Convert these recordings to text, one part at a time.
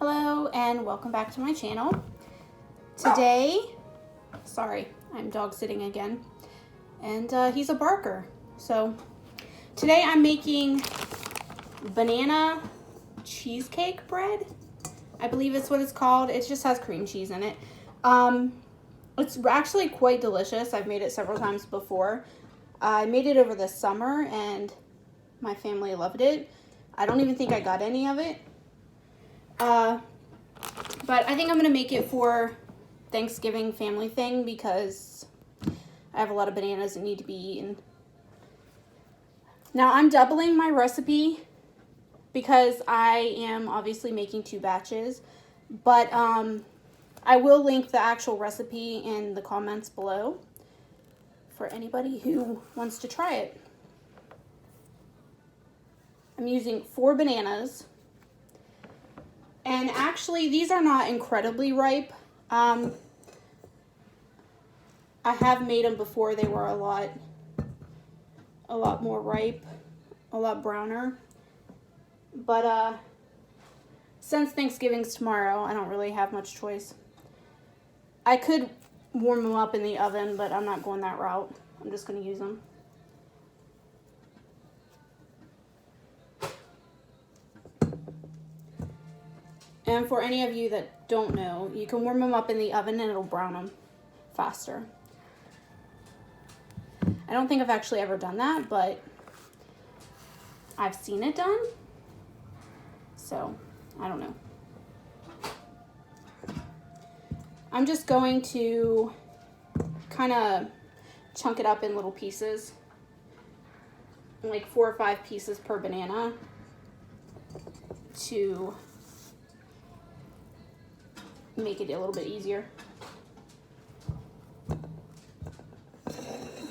Hello and welcome back to my channel. Today, sorry, I'm dog sitting again, and he's a barker. So today I'm making banana cheesecake bread. I believe it's what it's called. It just has cream cheese in it. It's actually quite delicious. I've made it several times before. I made it over the summer and my family loved it. I don't even think I got any of it. But I think I'm going to make it for Thanksgiving family thing because I have a lot of bananas that need to be eaten. Now I'm doubling my recipe because I am obviously making 2 batches, but I will link the actual recipe in the comments below for anybody who wants to try it. I'm using 4 bananas. And actually, these are not incredibly ripe. I have made them before. They were a lot more ripe, a lot browner. But since Thanksgiving's tomorrow, I don't really have much choice. I could warm them up in the oven, but I'm not going that route. I'm just going to use them. And for any of you that don't know, you can warm them up in the oven and it'll brown them faster. I don't think I've actually ever done that, but I've seen it done. So, I don't know. I'm just going to kind of chunk it up in little pieces, like 4 or 5 pieces per banana to make it a little bit easier.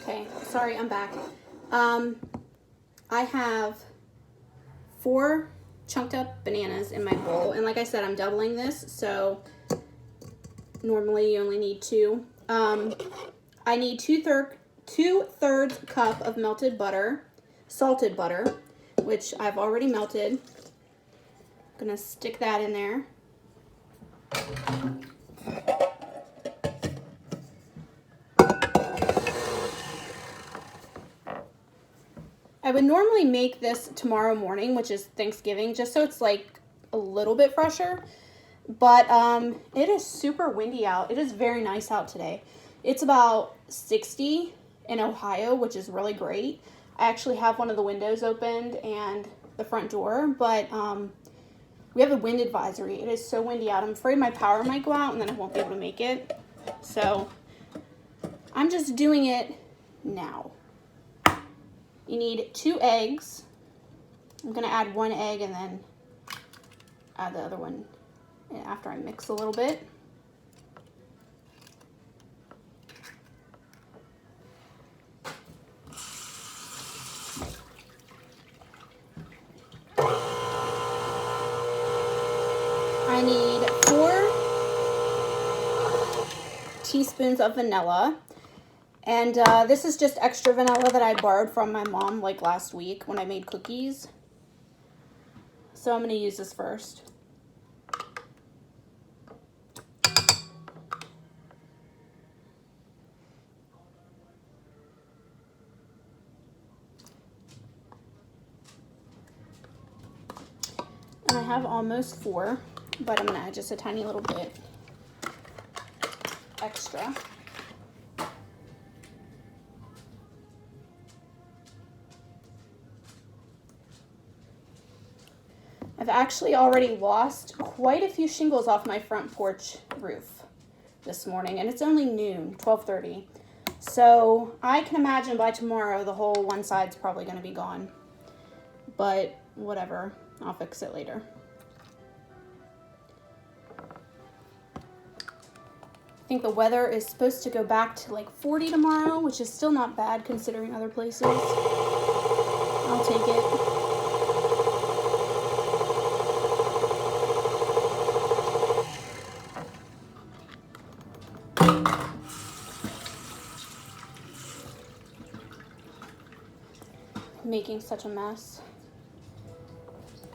Okay, sorry, I'm back. I have 4 chunked up bananas in my bowl, and like I said, I'm doubling this, so normally you only need 2. I need 2/3 cup of melted butter, salted butter, which I've already melted. I'm gonna stick that in there. I would normally make this tomorrow morning, which is Thanksgiving, just so it's like a little bit fresher. But it is super windy out. It is very nice out today. It's about 60 in Ohio, which is really great. I actually have one of the windows opened and the front door, but we have a wind advisory. It is so windy out. I'm afraid my power might go out and then I won't be able to make it. So I'm just doing it now. You need 2 eggs. I'm going to add 1 egg and then add the other one after I mix a little bit. I need 4 teaspoons of vanilla. And this is just extra vanilla that I borrowed from my mom like last week when I made cookies. So I'm going to use this first. And I have almost 4, but I'm going to add just a tiny little bit extra. I've actually already lost quite a few shingles off my front porch roof this morning, and it's only noon, 12:30. So I can imagine by tomorrow the whole one side's probably going to be gone. But whatever, I'll fix it later. I think the weather is supposed to go back to like 40 tomorrow, which is still not bad considering other places. I'll take it. Making such a mess.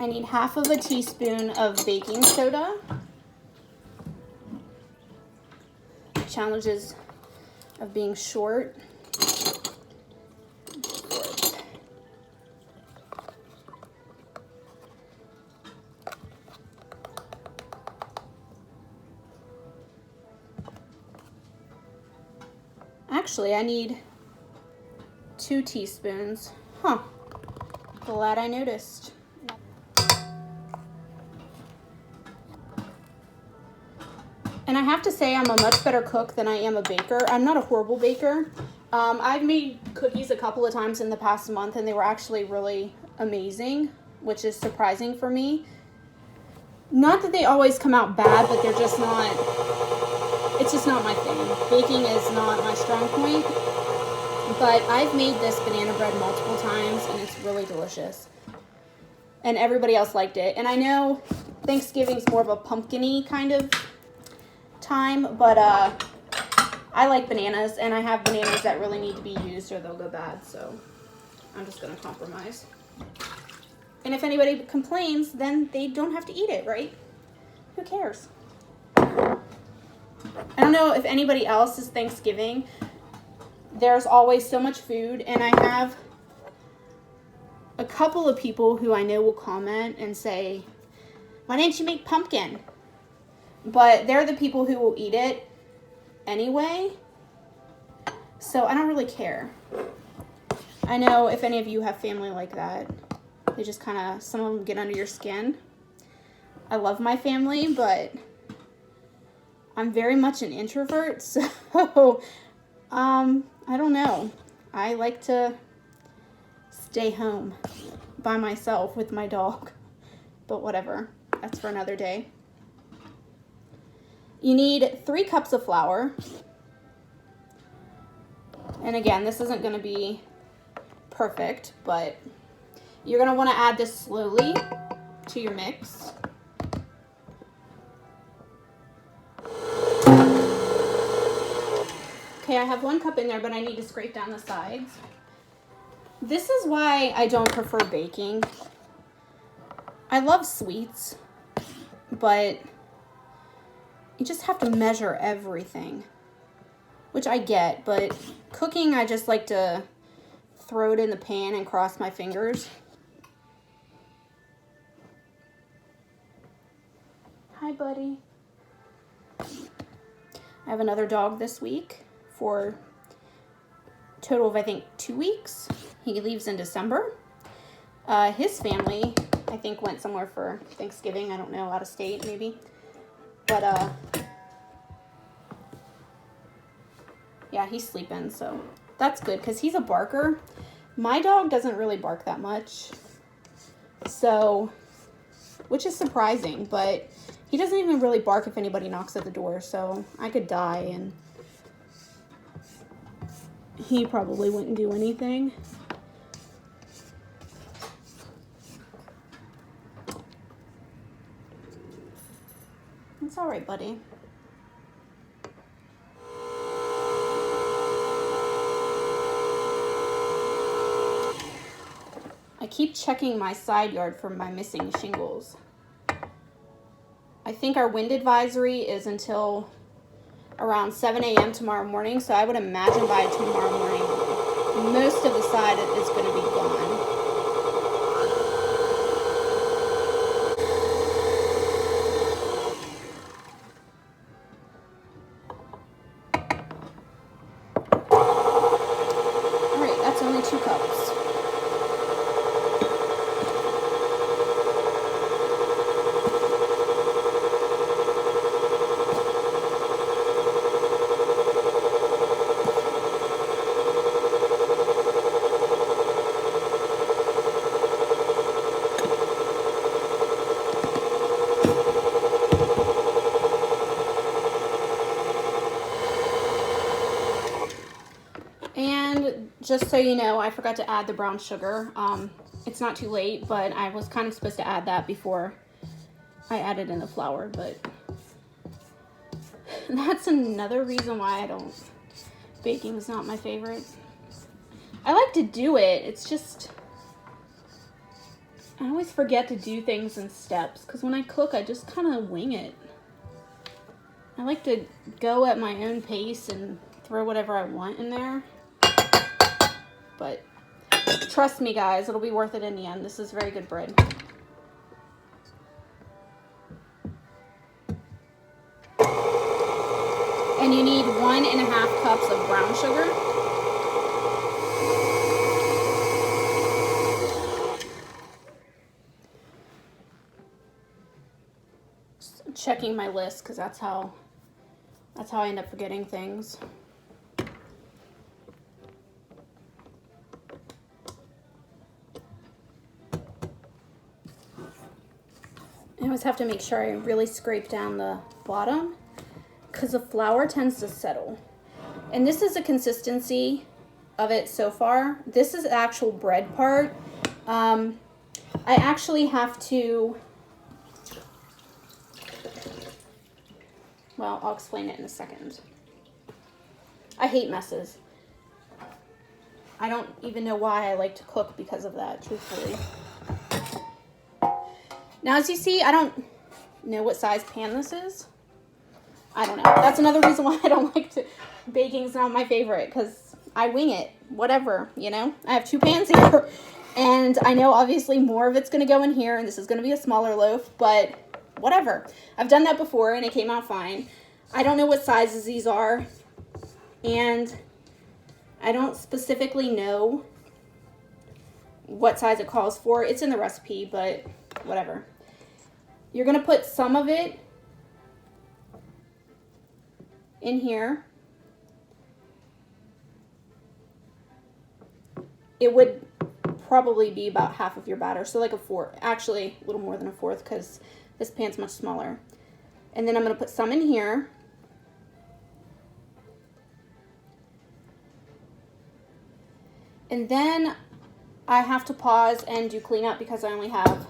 I need half of a teaspoon of baking soda. Challenges of being short. Actually, I need 2 teaspoons. Huh. Glad I noticed. And I have to say I'm a much better cook than I am a baker. I'm not a horrible baker. I've made cookies a couple of times in the past month and they were actually really amazing, which is surprising for me. Not that they always come out bad, but they're just not, it's just not my thing. Baking is not my strong point. But I've made this banana bread multiple times and it's really delicious. And everybody else liked it. And I know Thanksgiving's more of a pumpkin-y kind of time, but I like bananas, and I have bananas that really need to be used or they'll go bad, so I'm just gonna compromise. And if anybody complains, then they don't have to eat it, right? Who cares? I don't know if anybody else's Thanksgiving, there's always so much food, and I have a couple of people who I know will comment and say, why didn't you make pumpkin? But they're the people who will eat it anyway, so I don't really care. I know if any of you have family like that, they just kind of, some of them get under your skin. I love my family, but I'm very much an introvert, so I don't know. I like to stay home by myself with my dog, but whatever, that's for another day. You need 3 cups of flour. And again, this isn't going to be perfect, but you're going to want to add this slowly to your mix. Okay, I have 1 cup in there, but I need to scrape down the sides. This is why I don't prefer baking. I love sweets, but you just have to measure everything, which I get, but cooking, I just like to throw it in the pan and cross my fingers. Hi, buddy. I have another dog this week for a total of, I think, 2 weeks. He leaves in December. His family, I think, went somewhere for Thanksgiving. I don't know, out of state maybe. But, yeah, he's sleeping, so that's good because he's a barker. My dog doesn't really bark that much, so, which is surprising, but he doesn't even really bark if anybody knocks at the door, so I could die and he probably wouldn't do anything. It's all right, buddy. I keep checking my side yard for my missing shingles. I think our wind advisory is until around 7 a.m. tomorrow morning, so I would imagine by tomorrow morning, most of the side is going to be gone. All right, that's only 2 cups. And just so you know, I forgot to add the brown sugar. It's not too late, but I was kind of supposed to add that before I added in the flour, but that's another reason why I don't, baking is not my favorite. I like to do it, it's just, I always forget to do things in steps because when I cook, I just kind of wing it. I like to go at my own pace and throw whatever I want in there. But trust me, guys, it'll be worth it in the end. This is very good bread. And you need 1.5 cups of brown sugar. Just checking my list because that's how I end up forgetting things. I always have to make sure I really scrape down the bottom because the flour tends to settle. And this is the consistency of it so far. This is the actual bread part. I actually have to, well, I'll explain it in a second. I hate messes. I don't even know why I like to cook because of that, truthfully. Now, as you see, I don't know what size pan this is. I don't know. That's another reason why I don't like to. Baking's not my favorite because I wing it. Whatever, you know. I have 2 pans here. And I know obviously more of it's going to go in here. And this is going to be a smaller loaf. But whatever. I've done that before and it came out fine. I don't know what sizes these are. And I don't specifically know what size it calls for. It's in the recipe, but whatever. You're going to put some of it in here. It would probably be about half of your batter. So like a fourth, actually a little more than a fourth because this pan's much smaller. And then I'm going to put some in here. And then I have to pause and do cleanup because I only have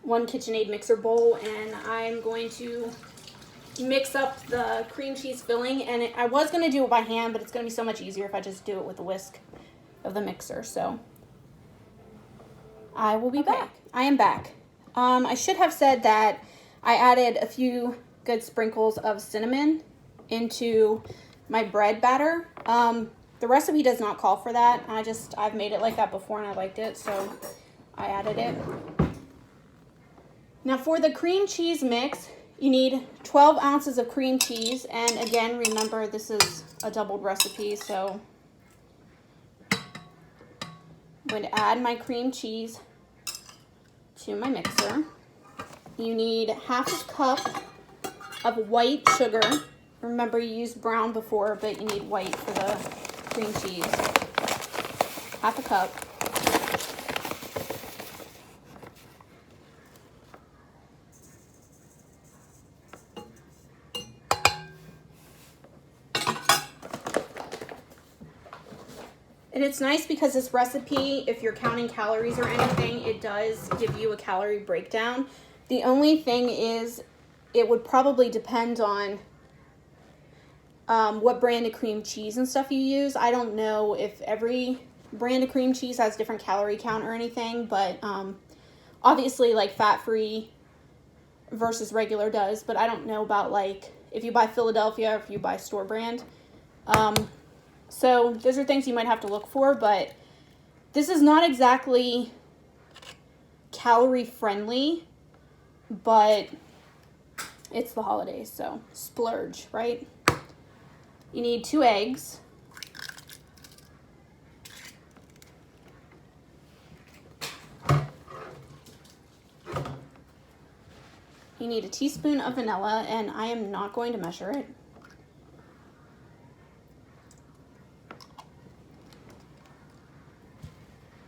1 KitchenAid mixer bowl, and I'm going to mix up the cream cheese filling. And I was going to do it by hand, but it's going to be so much easier if I just do it with the whisk of the mixer. So I will be back. I am back. I should have said that I added a few good sprinkles of cinnamon into my bread batter. The recipe does not call for that. I've made it like that before and I liked it, so I added it. Now for the cream cheese mix, you need 12 ounces of cream cheese. And again, remember this is a doubled recipe, so I'm going to add my cream cheese to my mixer. You need 1/2 cup of white sugar. Remember you used brown before, but you need white for the cream cheese. 1/2 cup. And it's nice because this recipe, if you're counting calories or anything, it does give you a calorie breakdown. The only thing is it would probably depend on what brand of cream cheese and stuff you use. I don't know if every brand of cream cheese has different calorie count or anything, but obviously like fat-free versus regular does, but I don't know about like if you buy Philadelphia or if you buy store brand. So those are things you might have to look for, but this is not exactly calorie friendly, but it's the holidays, so splurge, right? You need 2 eggs. You need a teaspoon of vanilla, and I am not going to measure it.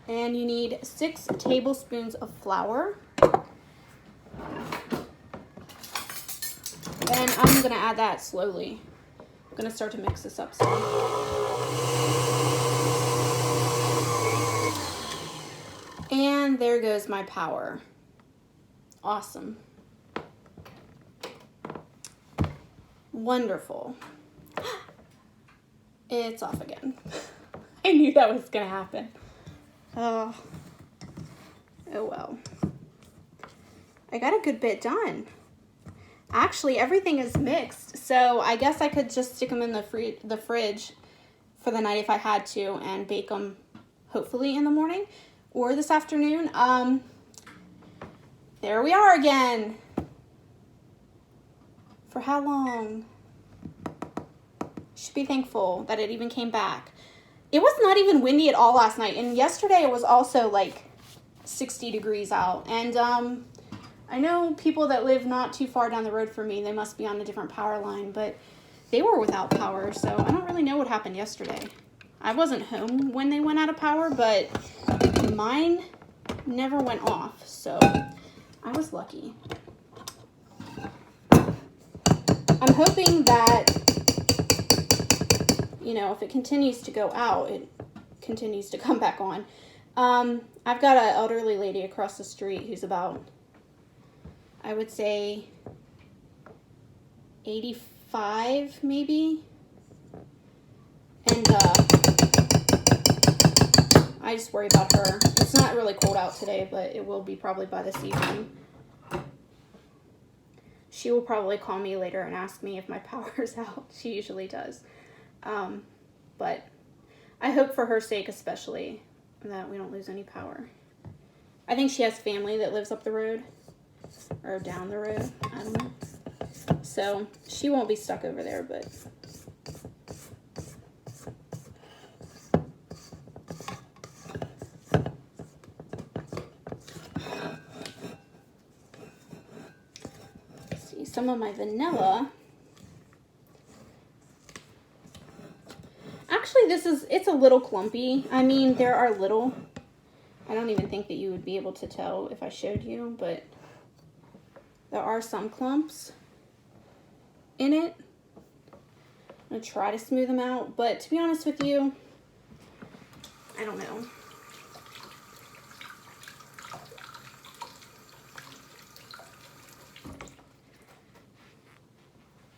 And you need 6 tablespoons of flour. And I'm going to add that slowly. I'm going to start to mix this up some. And there goes my power. Awesome. Wonderful. It's off again. I knew that was going to happen. Oh. Oh well. I got a good bit done. Actually, everything is mixed, so I guess I could just stick them in the fridge for the night if I had to and bake them hopefully in the morning or this afternoon. There we are again. For how long? Should be thankful that it even came back. It was not even windy at all last night, and yesterday it was also like 60 degrees out. And I know people that live not too far down the road from me, they must be on a different power line, but they were without power, so I don't really know what happened yesterday. I wasn't home when they went out of power, but mine never went off, so I was lucky. I'm hoping that, you know, if it continues to go out, it continues to come back on. I've got an elderly lady across the street who's about, I would say, 85 maybe. And I just worry about her. It's not really cold out today, but it will be probably by this evening. She will probably call me later and ask me if my power's out. She usually does. But I hope for her sake especially that we don't lose any power. I think she has family that lives up the road or down the road. I don't know. So she won't be stuck over there, but see some of my vanilla. Actually, it's a little clumpy. I mean, there are little. I don't even think that you would be able to tell if I showed you, but there are some clumps in it. I'm going to try to smooth them out, but to be honest with you, I don't know.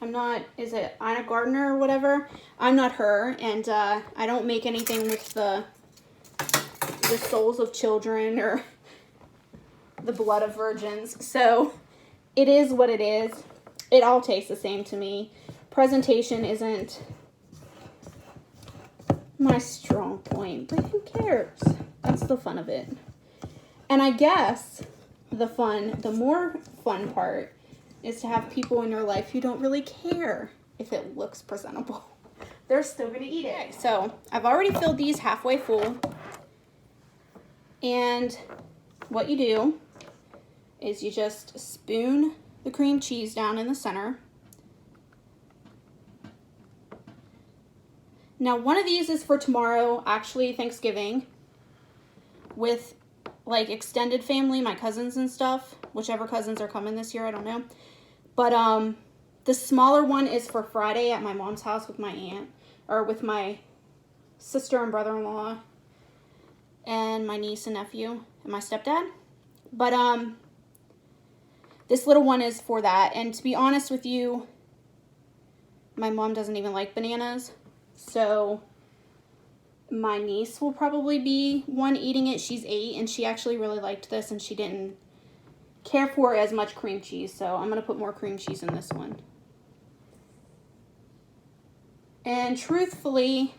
I'm not, is it Ina Gardner or whatever? I'm not her, and I don't make anything with the souls of children or the blood of virgins. So it is what it is. It all tastes the same to me. Presentation isn't my strong point, but who cares? That's the fun of it. And I guess the more fun part is to have people in your life who don't really care if it looks presentable. They're still going to eat it. So I've already filled these halfway full. And what you do is you just spoon the cream cheese down in the center. Now, one of these is for tomorrow, actually Thanksgiving, with like extended family, my cousins and stuff, whichever cousins are coming this year, I don't know. But the smaller one is for Friday at my mom's house with my aunt, or with my sister and brother-in-law and my niece and nephew and my stepdad. But this little one is for that. And to be honest with you, my mom doesn't even like bananas. So my niece will probably be one eating it. She's 8 and she actually really liked this and she didn't care for as much cream cheese. So I'm going to put more cream cheese in this one. And truthfully,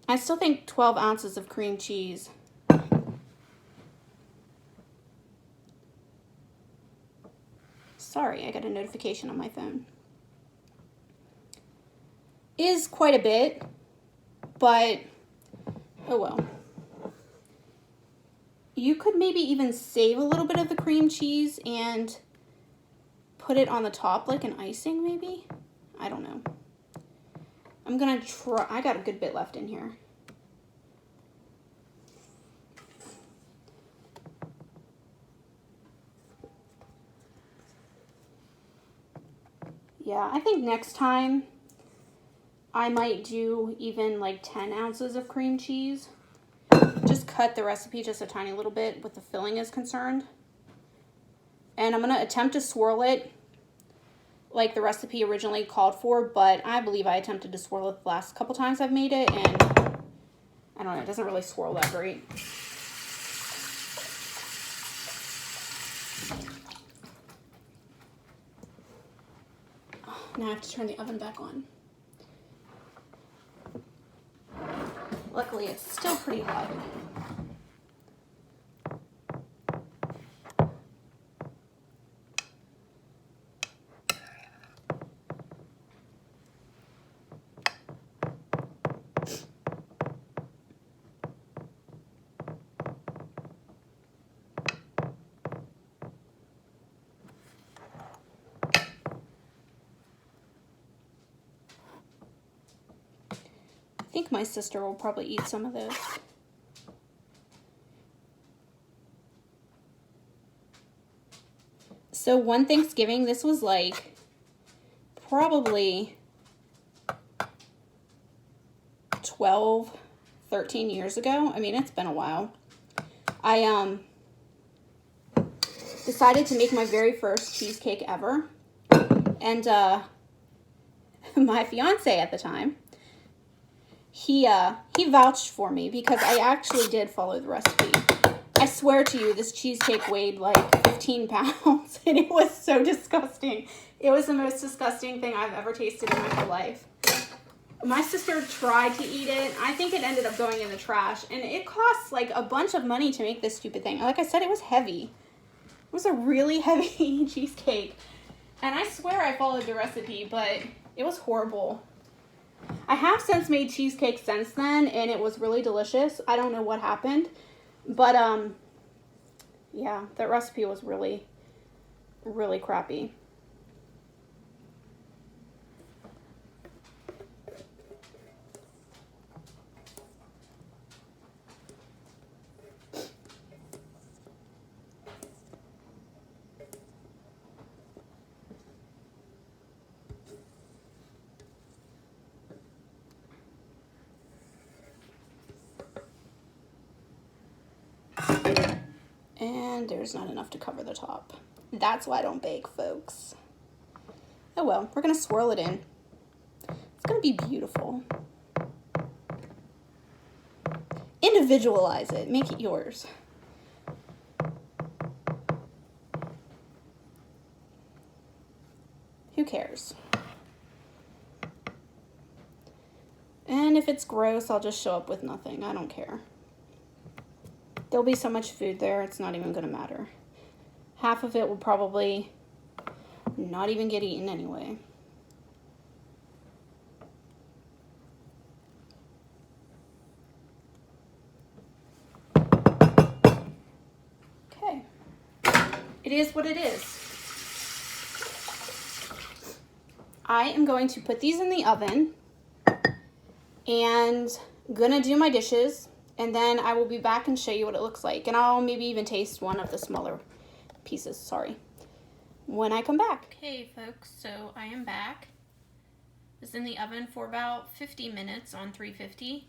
I still think 12 ounces of cream cheese sorry, I got a notification on my phone, is quite a bit, but oh well. You could maybe even save a little bit of the cream cheese and put it on the top like an icing maybe. I don't know. I'm gonna try. I got a good bit left in here. Yeah, I think next time I might do even like 10 ounces of cream cheese. Just cut the recipe just a tiny little bit with the filling is concerned. And I'm going to attempt to swirl it like the recipe originally called for, but I believe I attempted to swirl it the last couple times I've made it, and I don't know, it doesn't really swirl that great. Now I have to turn the oven back on. Luckily, it's still pretty hot. I think my sister will probably eat some of this. So one Thanksgiving, this was like probably 12, 13 years ago. I mean, it's been a while. I decided to make my very first cheesecake ever. And my fiance at the time, he vouched for me because I actually did follow the recipe. I swear to you, this cheesecake weighed like 15 pounds, and it was so disgusting. It was the most disgusting thing I've ever tasted in my whole life. My sister tried to eat it. I think it ended up going in the trash, and it costs like a bunch of money to make this stupid thing. Like I said, it was heavy. It was a really heavy cheesecake, and I swear I followed the recipe, but it was horrible. I have since made cheesecake since then, and it was really delicious. I don't know what happened, but yeah, that recipe was really, really crappy. And there's not enough to cover the top. That's why I don't bake, folks. Oh well, we're gonna swirl it in. It's gonna be beautiful. Individualize it, make it yours. Who cares? And if it's gross, I'll just show up with nothing. I don't care. There'll be so much food there, it's not even gonna matter. Half of it will probably not even get eaten anyway. Okay. It is what it is. I am going to put these in the oven and gonna do my dishes. And then I will be back and show you what it looks like. And I'll maybe even taste one of the smaller pieces, when I come back. Okay, folks, so I am back. It's in the oven for about 50 minutes on 350.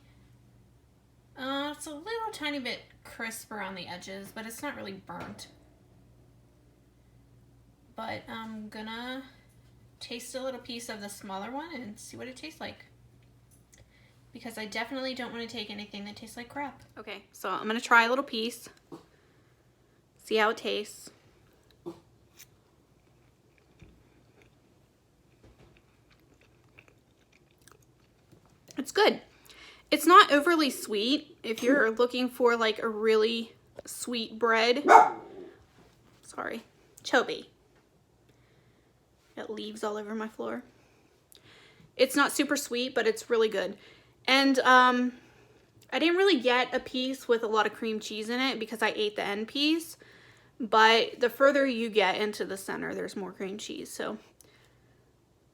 It's a little tiny bit crisp around the edges, but it's not really burnt. But I'm gonna taste a little piece of the smaller one and see what it tastes like. Because I definitely don't want to take anything that tastes like crap. Okay, so I'm going to try a little piece. See how it tastes. It's good. It's not overly sweet. If you're looking for like a really sweet bread. Sorry. Choby. Got leaves all over my floor. It's not super sweet, but it's really good. And I didn't really get a piece with a lot of cream cheese in it because I ate the end piece. But the further you get into the center, there's more cream cheese. So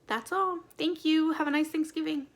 that's all. Thank you. Have a nice Thanksgiving.